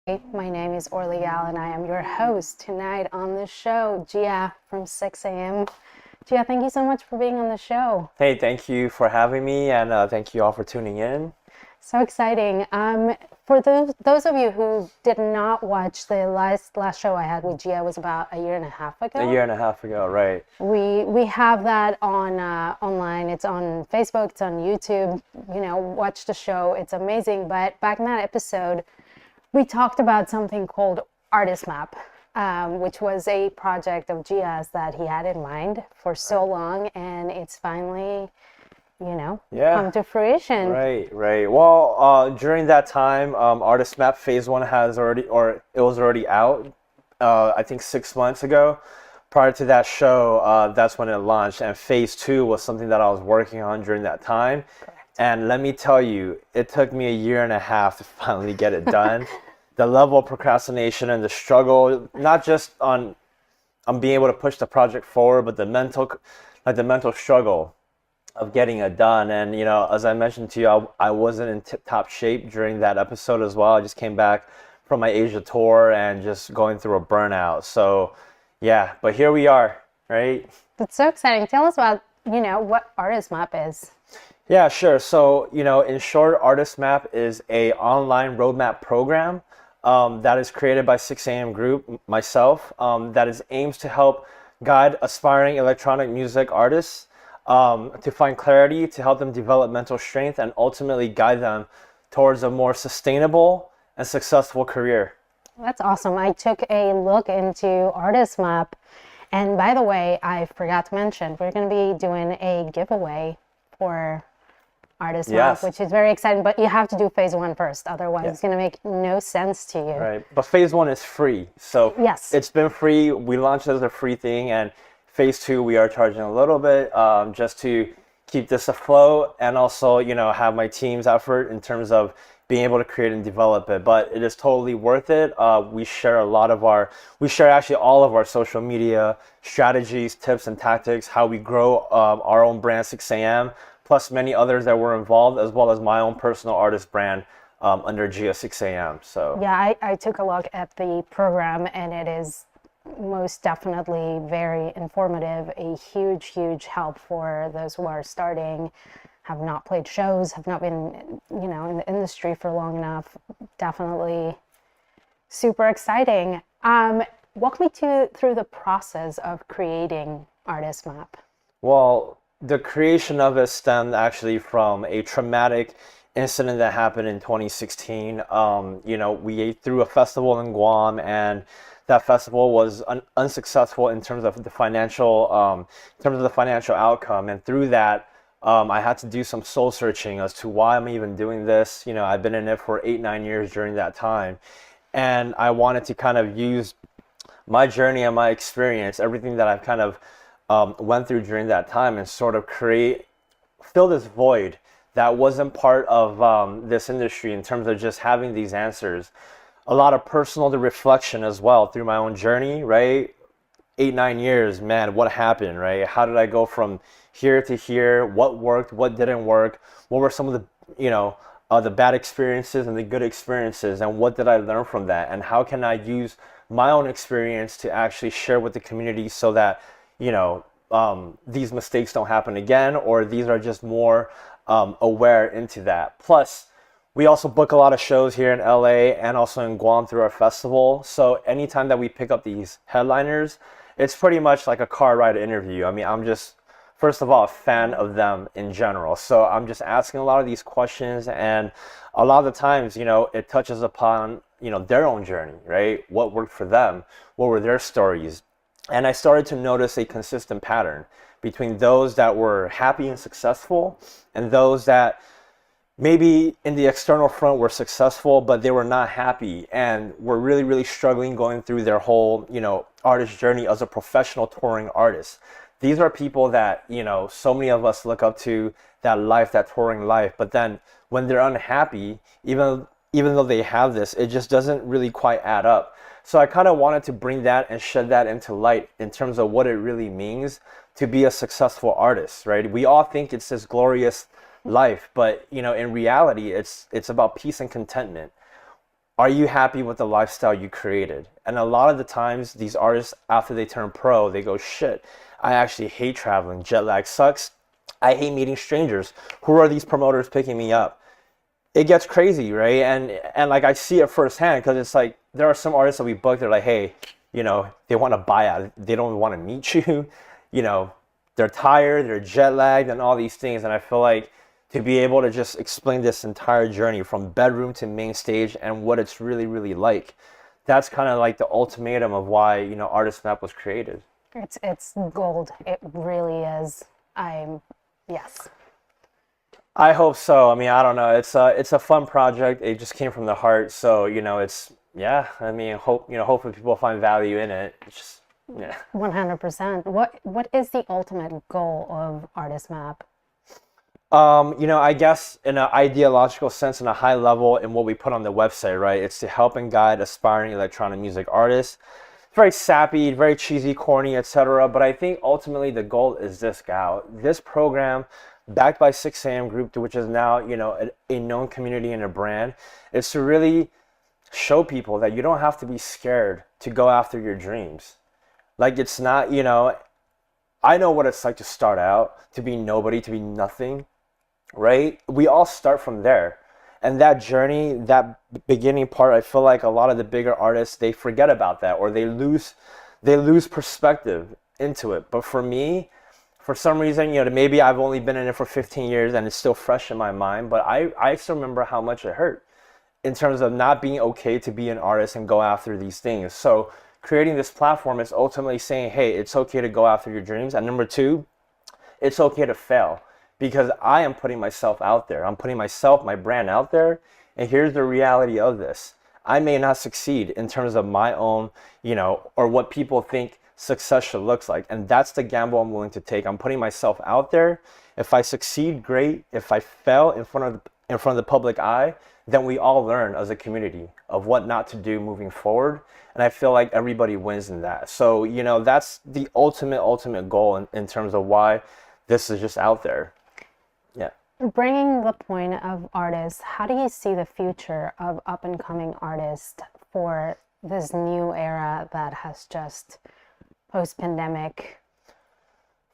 My name is Orly Gal and I am your host tonight on the show, Gia from 6 a.m. Gia, thank you so much for being on the show. Hey, thank you for having me, and thank you all for tuning in. So exciting. For those of you who did not watch the last show I had with Gia, was about a year and a half ago. A year and a half ago, right? We have that on online. It's on Facebook. It's on YouTube. Watch the show. It's amazing. But back in that episode, we talked about something called Artist Map, which was a project of Gia's that he had in mind for so long, and it's finally, come to fruition. Right. Well, during that time, Artist Map Phase 1 it was already out, I think 6 months ago. Prior to that show, that's when it launched, and Phase 2 was something that I was working on during that time. And let me tell you, it took me a year and a half to finally get it done. The level of procrastination and the struggle, not just on being able to push the project forward, but the mental struggle of getting it done. And as I mentioned to you, I wasn't in tip-top shape during that episode as well. I just came back from my Asia tour and just going through a burnout. So yeah, but here we are, right? That's so exciting. Tell us about, what Artist Map is. Yeah, sure. So, in short, Artist Map is a online roadmap program that is created by 6 a.m. Group, myself, that is aims to help guide aspiring electronic music artists to find clarity, to help them develop mental strength, and ultimately guide them towards a more sustainable and successful career. That's awesome. I took a look into Artist Map. And by the way, I forgot to mention, we're going to be doing a giveaway for Artist Map, which is very exciting, but you have to do Phase 1 first. Otherwise, it's going to make no sense to you. Right. But Phase 1 is free. So yes, it's been free. We launched it as a free thing. And Phase 2, we are charging a little bit just to keep this afloat and also, have my team's effort in terms of being able to create and develop it. But it is totally worth it. We share actually all of our social media strategies, tips, and tactics, how we grow our own brand, 6am, plus many others that were involved, as well as my own personal artist brand under Gia 6am. So yeah, I took a look at the program, and it is most definitely very informative, a huge help for those who are starting, have not played shows, have not been, in the industry for long enough. Definitely super exciting. Walk me through the process of creating Artist Map. Well, the creation of it stemmed actually from a traumatic incident that happened in 2016. We threw a festival in Guam, and that festival was unsuccessful in terms of the financial outcome. And through that, I had to do some soul searching as to why I'm even doing this. I've been in it for 8-9 years during that time, and I wanted to kind of use my journey and my experience, everything that I've kind of went through during that time, and sort of fill this void that wasn't part of this industry in terms of just having these answers. A lot of personal reflection as well through my own journey, right? 8-9 years, man, what happened, right? How did I go from here to here? What worked? What didn't work? What were some of the bad experiences and the good experiences? And what did I learn from that? And how can I use my own experience to actually share with the community so that, these mistakes don't happen again, or these are just more aware into that. Plus, we also book a lot of shows here in LA and also in Guam through our festival. So anytime that we pick up these headliners, it's pretty much like a car ride interview. I mean, I'm just, first of all, a fan of them in general. So I'm just asking a lot of these questions, and a lot of the times, it touches upon, their own journey, right? What worked for them? What were their stories? And I started to notice a consistent pattern between those that were happy and successful and those that maybe in the external front were successful, but they were not happy and were really struggling going through their whole, artist journey as a professional touring artist. These are people that, so many of us look up to, that touring life. But then when they're unhappy, even though they have this, it just doesn't really quite add up. So I kind of wanted to bring that and shed that into light in terms of what it really means to be a successful artist, right? We all think it's this glorious life, but in reality, it's about peace and contentment. are you happy with the lifestyle you created? And a lot of the times, these artists, after they turn pro, they go, shit, I actually hate traveling. Jet lag sucks. I hate meeting strangers. Who are these promoters picking me up? It gets crazy, right? And like I see it firsthand because it's like there are some artists that we book. They're like, hey, they want to buy out. They don't want to meet you. You know, they're tired. They're jet lagged, and all these things. And I feel like to be able to just explain this entire journey from bedroom to main stage and what it's really, really like, that's kind of like the ultimatum of why Artist Map was created. It's gold. It really is. Yes. I hope so. I mean, I don't know. It's a fun project. It just came from the heart. So, it's yeah. I mean, hopefully people find value in it. It's just yeah. 100%. What is the ultimate goal of Artist Map? I guess in an ideological sense, in a high level, in what we put on the website, right? It's to help and guide aspiring electronic music artists. It's very sappy, very cheesy, corny, etc. But I think ultimately the goal is this, Gal. This program, backed by 6am Group, which is now, a known community and a brand, is to really show people that you don't have to be scared to go after your dreams. Like it's not, I know what it's like to start out, to be nobody, to be nothing, right? We all start from there. And that journey, that beginning part, I feel like a lot of the bigger artists, they forget about that or they lose perspective into it. But for me, for some reason, maybe I've only been in it for 15 years and it's still fresh in my mind, but I still remember how much it hurt in terms of not being okay to be an artist and go after these things. So creating this platform is ultimately saying, hey, it's okay to go after your dreams. And number two, it's okay to fail because I am putting myself out there. I'm putting myself, my brand out there. And here's the reality of this. I may not succeed in terms of my own, or what people think success should look like. And that's the gamble I'm willing to take. I'm putting myself out there. If I succeed, great. If I fail in front of the public eye, then we all learn as a community of what not to do moving forward. And I feel like everybody wins in that. So, that's the ultimate goal in terms of why this is just out there. Yeah. Bringing the point of artists, how do you see the future of up and coming artists for this new era that has just post-pandemic?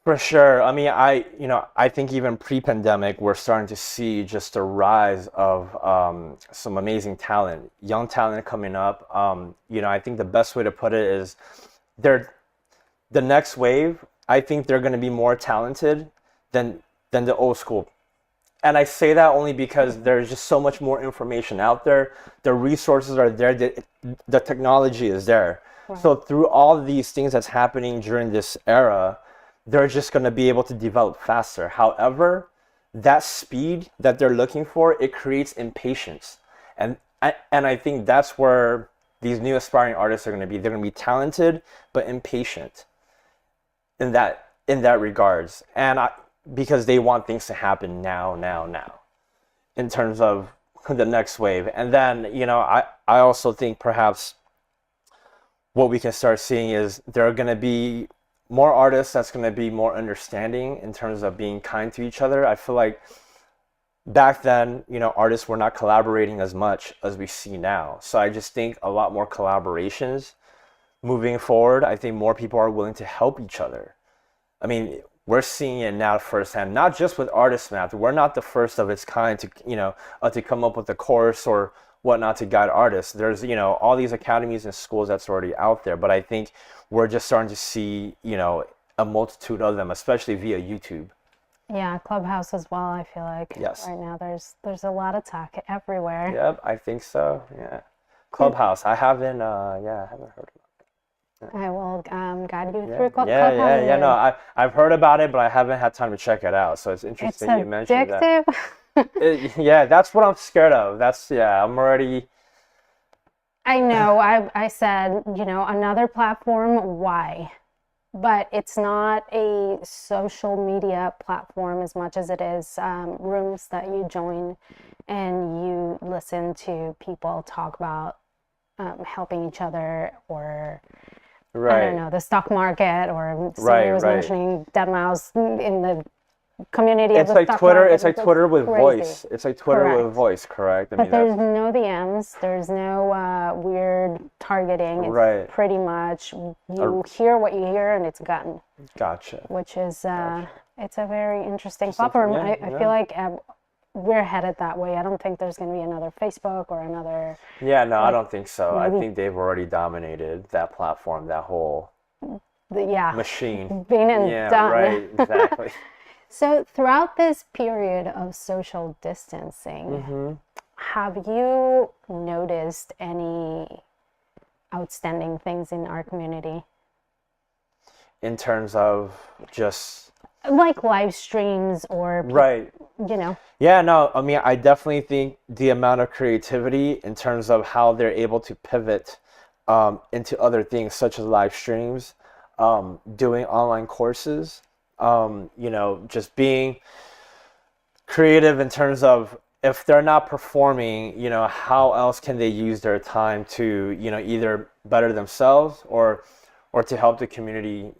For sure. I mean, I think even pre-pandemic, we're starting to see just a rise of some amazing talent, young talent coming up. I think the best way to put it is they're the next wave. I think they're going to be more talented than the old school. And I say that only because there's just so much more information out there. The resources are there. The technology is there. Right. So through all these things that's happening during this era, they're just going to be able to develop faster. However, that speed that they're looking for, it creates impatience. And I think that's where these new aspiring artists are going to be. They're going to be talented, but impatient in that regards. And because they want things to happen now, in terms of the next wave. And then, I also think perhaps what we can start seeing is there are going to be more artists that's going to be more understanding in terms of being kind to each other. I feel like back then, artists were not collaborating as much as we see now. So I just think a lot more collaborations moving forward. I think more people are willing to help each other. I mean, we're seeing it now firsthand, not just with Artist Map. We're not the first of its kind to, to come up with a course or whatnot to guide artists. There's, all these academies and schools that's already out there. But I think we're just starting to see, a multitude of them, especially via YouTube. Yeah, Clubhouse as well. I feel like yes. Right now there's a lot of tech everywhere. Yep, I think so. Yeah, Clubhouse. I haven't heard of it. I will guide you through Clubhouse. Yeah. No, I've heard about it, but I haven't had time to check it out. So it's interesting you mentioned that. Yeah, that's what I'm scared of. I'm already. I know. I said, another platform. Why? But it's not a social media platform as much as it is rooms that you join and you listen to people talk about helping each other or. Right. I don't know, the stock market or somebody was mentioning dead mouse in the community of It's the like stock Twitter. market. It's like Twitter with crazy. voice. It's like Twitter with Correct. voice. Correct. I But mean, there's that's no DMs, there's no weird targeting. It's right. pretty much you hear what you hear and it's gotten, Gotcha. which is it's a very interesting Interesting. platform. Yeah, I yeah. feel like we're headed that way. I don't think there's going to be another Facebook or another Yeah, no, I like don't think so. I maybe think they've already dominated that platform, that whole yeah, machine. been and Yeah, done. right. Exactly. So throughout this period of social distancing, have you noticed any outstanding things in our community? In terms of just Like live streams or, right. you know, Yeah, no, I mean, I definitely think the amount of creativity in terms of how they're able to pivot into other things such as live streams, doing online courses, just being creative in terms of if they're not performing, how else can they use their time to, either better themselves or to help the community,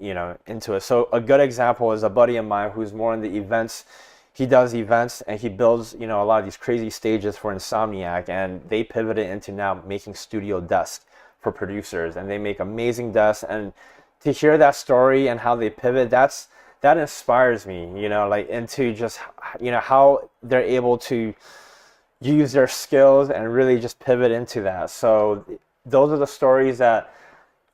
into it. So a good example is a buddy of mine who's more in the events. He does events and he builds, a lot of these crazy stages for Insomniac, and they pivoted into now making studio desks for producers, and they make amazing desks. And to hear that story and how they pivot, that inspires me, like into just, how they're able to use their skills and really just pivot into that. So those are the stories that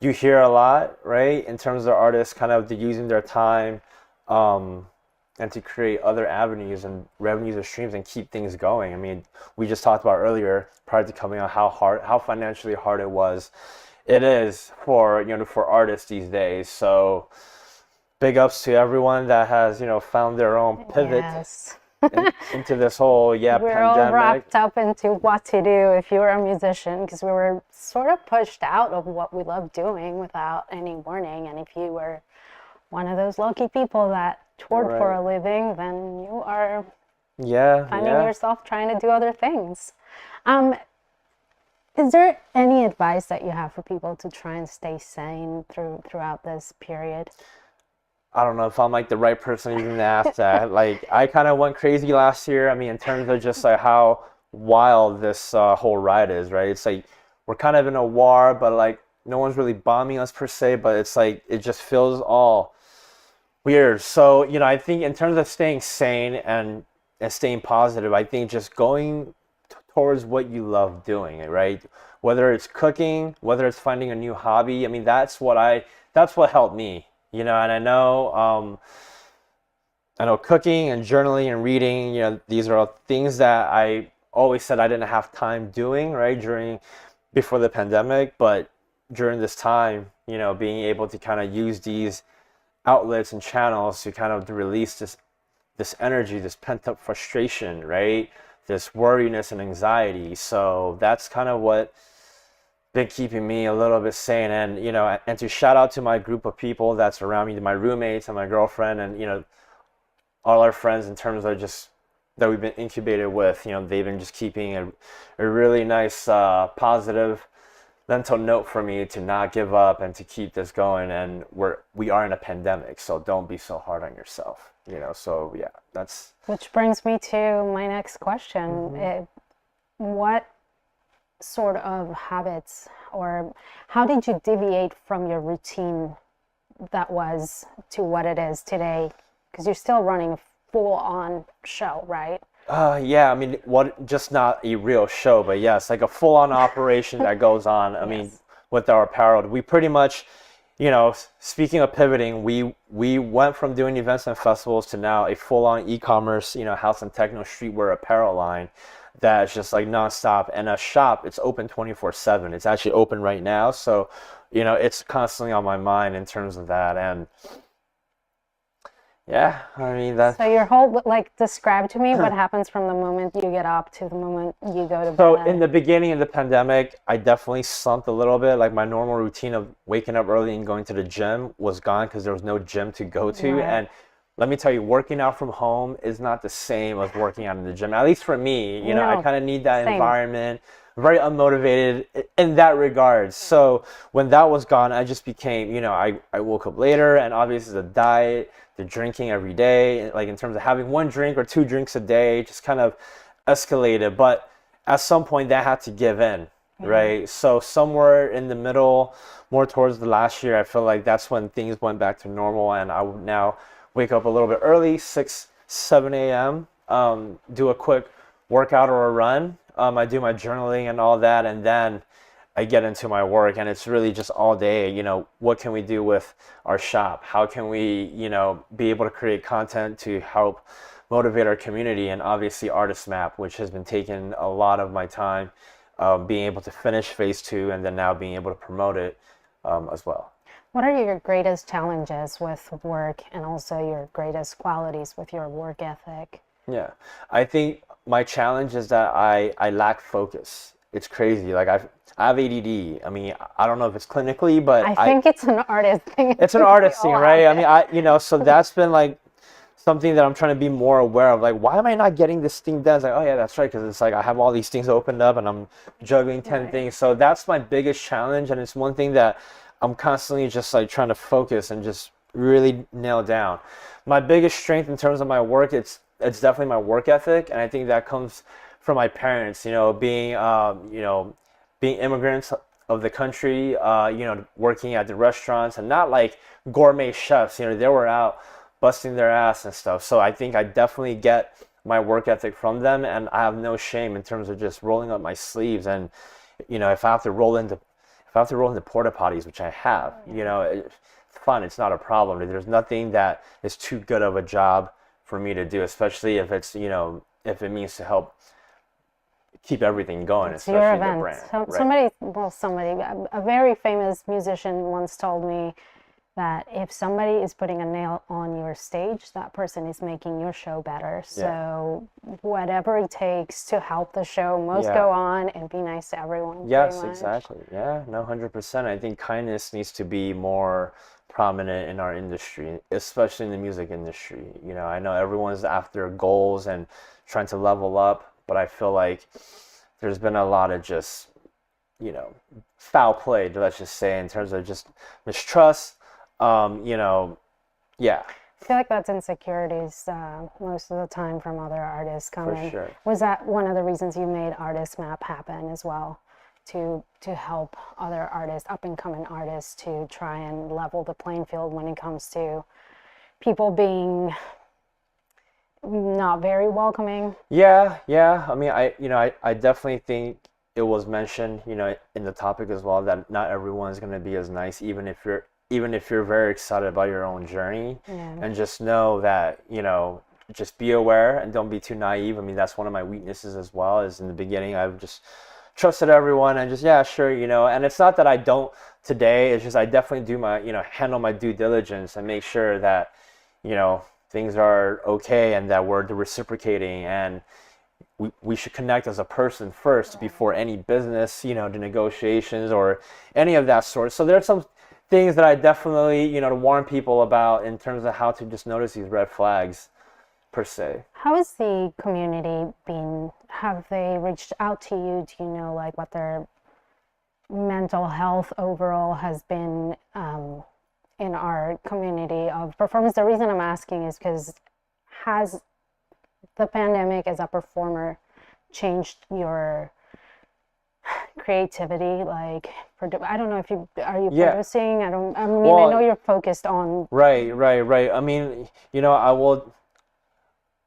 you hear a lot, right? In terms of artists kind of using their time and to create other avenues and revenues or streams and keep things going. I mean, we just talked about earlier prior to coming on how financially hard it is for, for artists these days. So big ups to everyone that has, found their own pivot yes. into this whole We're all pandemic. wrapped up into what to do if you're a musician, because we were sort of pushed out of what we love doing without any warning. And if you were one of those lucky people that toured for a living, then you are finding yourself trying to do other things. Is there any advice that you have for people to try and stay sane throughout this period? I don't know if I'm like the right person even to ask that. Like, I kind of went crazy last year. I mean, in terms of just like how wild this whole ride is, right? It's like we're kind of in a war, but like no one's really bombing us per se, but it's like it just feels all weird. So, I think in terms of staying sane and staying positive, I think just going towards what you love doing, right? Whether it's cooking, whether it's finding a new hobby. I mean, that's what helped me. And I know cooking and journaling and reading, these are all things that I always said I didn't have time doing, right, before the pandemic. But during this time, being able to kind of use these outlets and channels to kind of release this energy, this pent up frustration, right, this worriness and anxiety. So that's kind of what been keeping me a little bit sane. And and to shout out to my group of people that's around me, to my roommates and my girlfriend, and all our friends in terms of just that we've been incubated with. They've been just keeping a really nice positive mental note for me to not give up and to keep this going. And we are in a pandemic, so don't be so hard on yourself. So yeah, that's Which brings me to my next question. What sort of habits, or how did you deviate from your routine that was to what it is today? Because you're still running a full-on show, right? yeah, I mean, just not a real show, but yes, like a full-on operation that goes on. I mean, with our apparel, we pretty much, speaking of pivoting, we went from doing events and festivals to now a full-on e-commerce, house and techno streetwear apparel line that's just like nonstop. And a shop, it's open 24/7. It's actually open right now. So, it's constantly on my mind in terms of that. And yeah, I mean, that's... So your whole, describe to me what happens from the moment you get up to the moment you go to bed. So in the beginning of the pandemic, I definitely slumped a little bit. Like my normal routine of waking up early and going to the gym was gone because there was no gym to go to. Right. And let me tell you, working out from home is not the same as working out in the gym. At least for me, I kind of need that environment. very unmotivated in that regard. So when that was gone, I just became, I woke up later, and obviously the diet, the drinking every day, like in terms of having one drink or two drinks a day, just kind of escalated. But at some point that had to give in, right? So somewhere in the middle, more towards the last year, I feel like that's when things went back to normal, and I would now wake up a little bit early, 6, 7 a.m., do a quick workout or a run. I do my journaling and all that, and then I get into my work, and it's really just all day, what can we do with our shop? How can we, be able to create content to help motivate our community? And obviously Artist Map, which has been taking a lot of my time, being able to finish phase 2 and then now being able to promote it as well. What are your greatest challenges with work, and also your greatest qualities with your work ethic? Yeah, I think my challenge is that I lack focus. It's crazy. Like I have ADD. I mean, I don't know if it's clinically, but I think it's an artist thing. It's an artist thing, right? I mean, so that's been like something that I'm trying to be more aware of. Like, why am I not getting this thing done? It's like, oh yeah, that's right, because it's like I have all these things opened up and I'm juggling 10 things. So that's my biggest challenge, and it's one thing that I'm constantly just like trying to focus and just really nail down. My biggest strength in terms of my work, it's definitely my work ethic, and I think that comes from my parents. Being immigrants of the country, working at the restaurants, and not like gourmet chefs. They were out busting their ass and stuff. So I think I definitely get my work ethic from them, and I have no shame in terms of just rolling up my sleeves. And if I have to roll into porta potties, which I have, it's fun. It's not a problem. There's nothing that is too good of a job for me to do, especially if it's if it means to help keep everything going, it's your especially event. the brand. Right? A very famous musician once told me that if somebody is putting a nail on your stage, that person is making your show better. So whatever it takes to help the show go on, and be nice to everyone. Yes, exactly. Yeah, no, 100%. I think kindness needs to be more prominent in our industry, especially in the music industry. I know everyone's after goals and trying to level up, but I feel like there's been a lot of just, foul play, let's just say, in terms of just mistrust. Yeah. I feel like that's insecurities most of the time from other artists coming. For sure. Was that one of the reasons you made Artist Map happen as well? To help other artists, up and coming artists, to try and level the playing field when it comes to people being not very welcoming? Yeah. I mean, I definitely think it was mentioned, in the topic as well, that not everyone is going to be as nice, even if you're very excited about your own journey. And just know that, just be aware and don't be too naive. I mean, that's one of my weaknesses as well, is in the beginning I've just trusted everyone and just, yeah, sure, and it's not that I don't today. It's just I definitely do my, handle my due diligence and make sure that, things are okay and that we're reciprocating, and we should connect as a person first before any business, the negotiations or any of that sort. So there's some things that I definitely, to warn people about in terms of how to just notice these red flags, per se. How has the community been? Have they reached out to you? Do you know like what their mental health overall has been in our community of performance? The reason I'm asking is because has the pandemic as a performer changed your creativity? Like, I don't know if you producing. I know you're focused on right. I mean,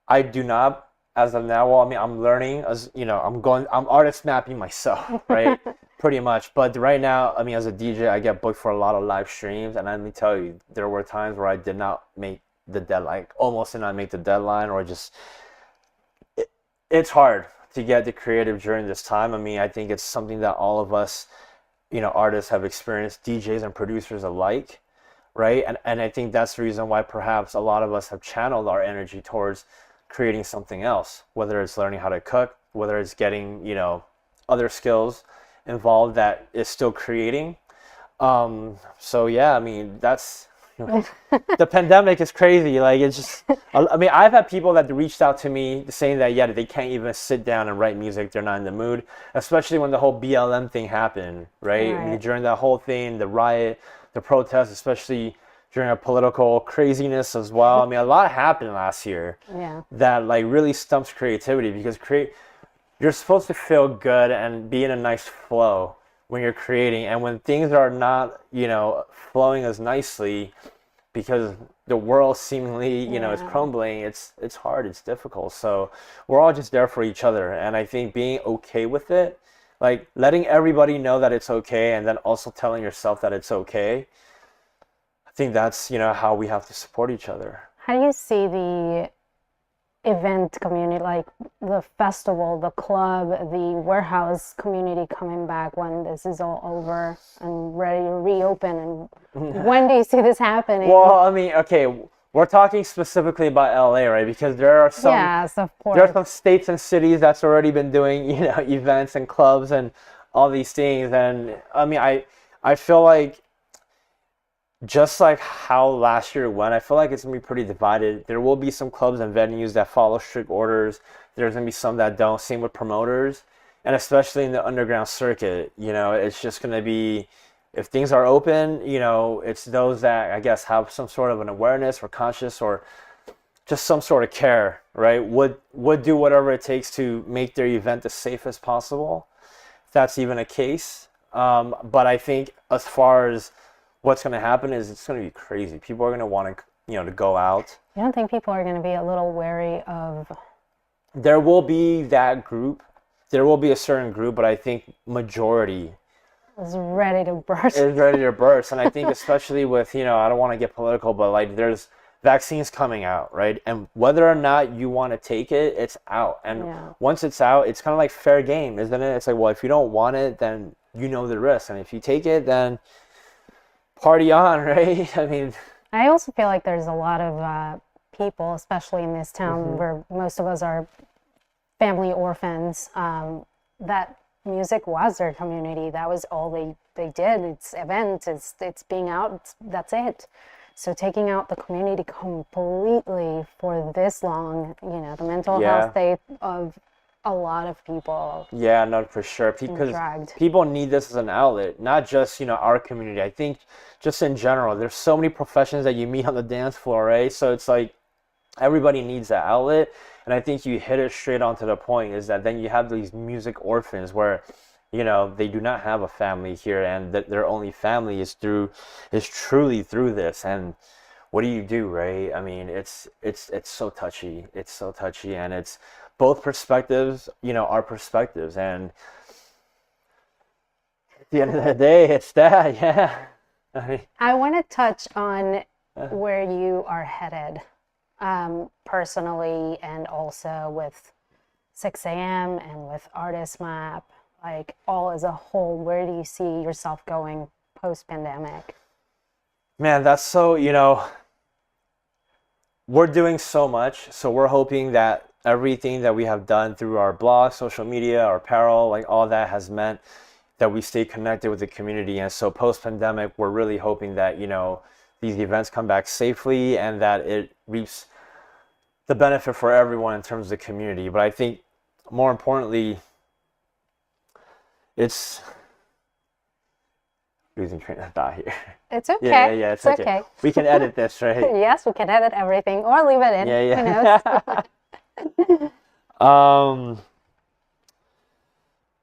I do not as of now. Well, I mean, I'm learning as I'm artist mapping myself, right? Pretty much. But right now, I mean, as a DJ, I get booked for a lot of live streams, and let me tell you, there were times where I did not make the deadline, almost did not make the deadline, or just it's hard to get the creative during this time. I mean, I think it's something that all of us, artists have experienced, DJs and producers alike, right? And I think that's the reason why perhaps a lot of us have channeled our energy towards creating something else, whether it's learning how to cook, whether it's getting, other skills involved that is still creating. So yeah, I mean, that's The pandemic is crazy. Like, it's just, I mean, I've had people that reached out to me saying that, yeah, they can't even sit down and write music. They're not in the mood, especially when the whole BLM thing happened, right? I mean, Right. during that whole thing, the riot, the protest, especially during a political craziness as well. I mean, a lot happened last year Yeah. that like really stumps creativity because you're supposed to feel good and be in a nice flow when you're creating, and when things are not, flowing as nicely because the world seemingly, is Yeah. crumbling, it's hard, it's difficult. So we're all just there for each other, and I think being okay with it, like letting everybody know that it's okay and then also telling yourself that it's okay. I think that's, how we have to support each other. How do you see the event community, like the festival, the club, the warehouse community coming back when this is all over and ready to reopen? And when do you see this happening? Well, I mean, okay, we're talking specifically about LA, right? Because Yes, of there are course. some states and cities that's already been doing, events and clubs and all these things. And I mean, I feel like just like how last year went, I feel like it's gonna be pretty divided. There will be some clubs and venues that follow strict orders. There's gonna be some that don't. Same with promoters, and especially in the underground circuit, it's just gonna be, if things are open, it's those that I guess have some sort of an awareness or conscious or just some sort of care, right? Would do whatever it takes to make their event as safe as possible, if that's even a case. But I think as far as what's going to happen is it's going to be crazy. People are going to want to, to go out. You don't think people are going to be a little wary of? There will be that group. There will be a certain group, but I think majority Is ready to burst. is ready to burst. And I think especially with, I don't want to get political, but like there's vaccines coming out, right? And whether or not you want to take it, it's out. And Yeah. once it's out, it's kind of like fair game, isn't it? It's like, well, if you don't want it, then you know the risk. And if you take it, then party on, right? I mean, I also feel like there's a lot of people, especially in this town where most of us are family orphans, that music was their community. That was all they did. It's events, it's being out, that's it. So taking out the community completely for this long, the mental Yeah. health state of a lot of people. yeah, no, for sure. Because dragged. people need this as an outlet, not just, our community. I think just in general, there's so many professions that you meet on the dance floor, right? So it's like everybody needs that outlet. And I think you hit it straight on to the point is that then you have these music orphans where, they do not have a family here, and that their only family is truly through this. And what do you do, right? I mean, it's so touchy. It's so touchy, and it's both perspectives, are perspectives. And at the end of the day, it's that, yeah. I mean, I want to touch on where you are headed, personally, and also with 6 a.m. and with Artist Map, like all as a whole. Where do you see yourself going post-pandemic? man, that's so, we're doing so much. So we're hoping that everything that we have done through our blog, social media, our apparel, like all that has meant that we stay connected with the community. And so post-pandemic, we're really hoping that, these events come back safely and that it reaps the benefit for everyone in terms of the community. But I think more importantly, it's losing train of thought here. It's okay. Yeah, it's okay. We can edit this, right? Yes, we can edit everything or leave it in. Yeah. Who knows?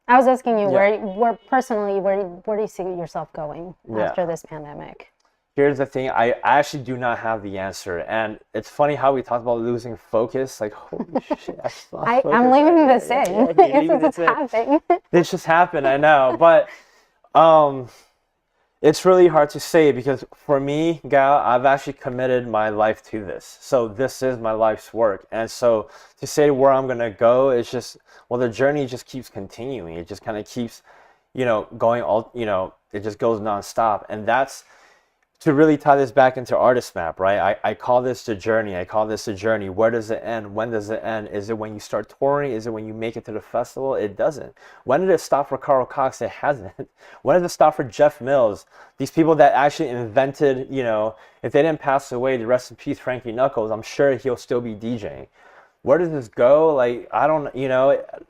I was asking you where personally, where do you see yourself going after this pandemic? Here's the thing, I actually do not have the answer. And it's funny how we talked about losing focus. Like, holy shit, I'm leaving this in. It's happening. This just happened, I know. But it's really hard to say because for me, Gal, I've actually committed my life to this. So this is my life's work. And so to say where I'm going to go, it's just, well, the journey just keeps continuing. It just kind of keeps, going all, it just goes nonstop. And that's to really tie this back into artist map, right? I call this the journey. I call this the journey. Where does it end? When does it end? Is it when you start touring? Is it when you make it to the festival? It doesn't. When did it stop for Carl Cox? It hasn't. When did it stop for Jeff Mills? These people that actually invented, if they didn't pass away, the rest in peace, Frankie Knuckles, I'm sure he'll still be DJing. Where does this go? Like, I don't,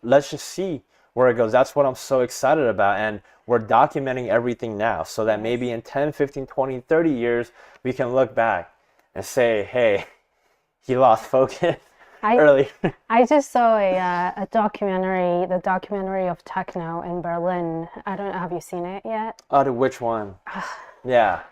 let's just see where it goes. That's what I'm so excited about. And we're documenting everything now so that maybe in 10, 15, 20, 30 years, we can look back and say, hey, he lost focus early. I just saw a documentary, the documentary of techno in Berlin. I don't know, have you seen it yet? Which one? Yeah.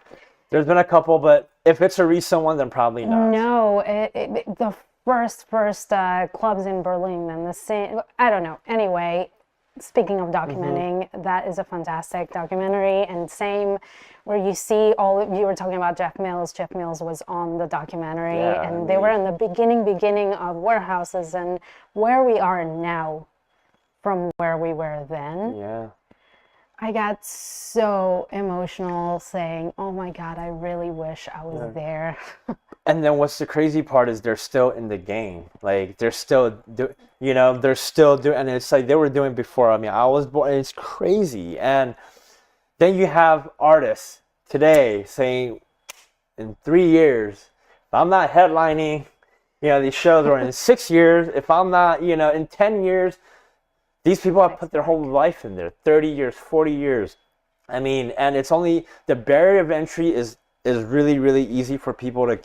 There's been a couple, but if it's a recent one, then probably not. No, the first clubs in Berlin and the same, I don't know. Anyway, speaking of documenting, that is a fantastic documentary. And same where you see you were talking about Jeff Mills. Jeff Mills was on the documentary, and they were in the beginning of warehouses and where we are now from where we were then. Yeah. I got so emotional saying, oh my God, I really wish I was there. And then what's the crazy part is they're still in the game. Like they're still they're still doing, and it's like they were doing before. I mean, I was born. It's crazy. And then you have artists today saying, in 3 years, if I'm not headlining, these shows, or in 6 years, if I'm not, in 10 years, these people have put their whole life in there, 30 years, 40 years. I mean, and it's only, the barrier of entry is really, really easy for people to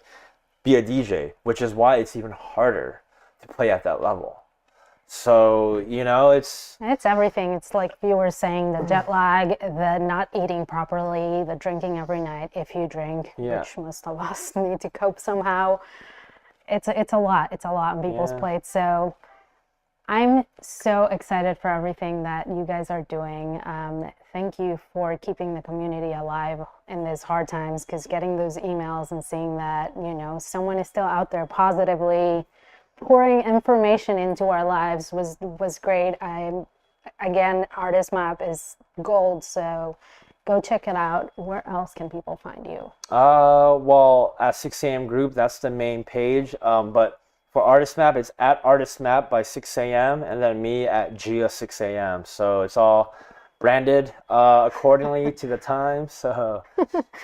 be a DJ, which is why it's even harder to play at that level. So, it's everything. It's like you were saying, the jet lag, the not eating properly, the drinking every night if you drink, which most of us need to cope somehow. It's a lot. It's a lot on people's plates. So I'm so excited for everything that you guys are doing. Thank you for keeping the community alive in these hard times, because getting those emails and seeing that, someone is still out there positively pouring information into our lives was great. Again, Artist Map is gold, so go check it out. Where else can people find you? Well, at 6 a.m. group, that's the main page. But for Artist Map, it's at Artist Map by 6 a.m. and then me at Gia 6 a.m. So it's all branded accordingly to the time. So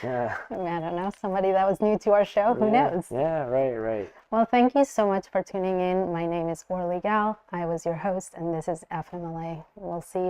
yeah. I don't know, somebody that was new to our show, who knows? Yeah, right. Well, thank you so much for tuning in. My name is Orly Gal. I was your host, and this is FMLA. We'll see you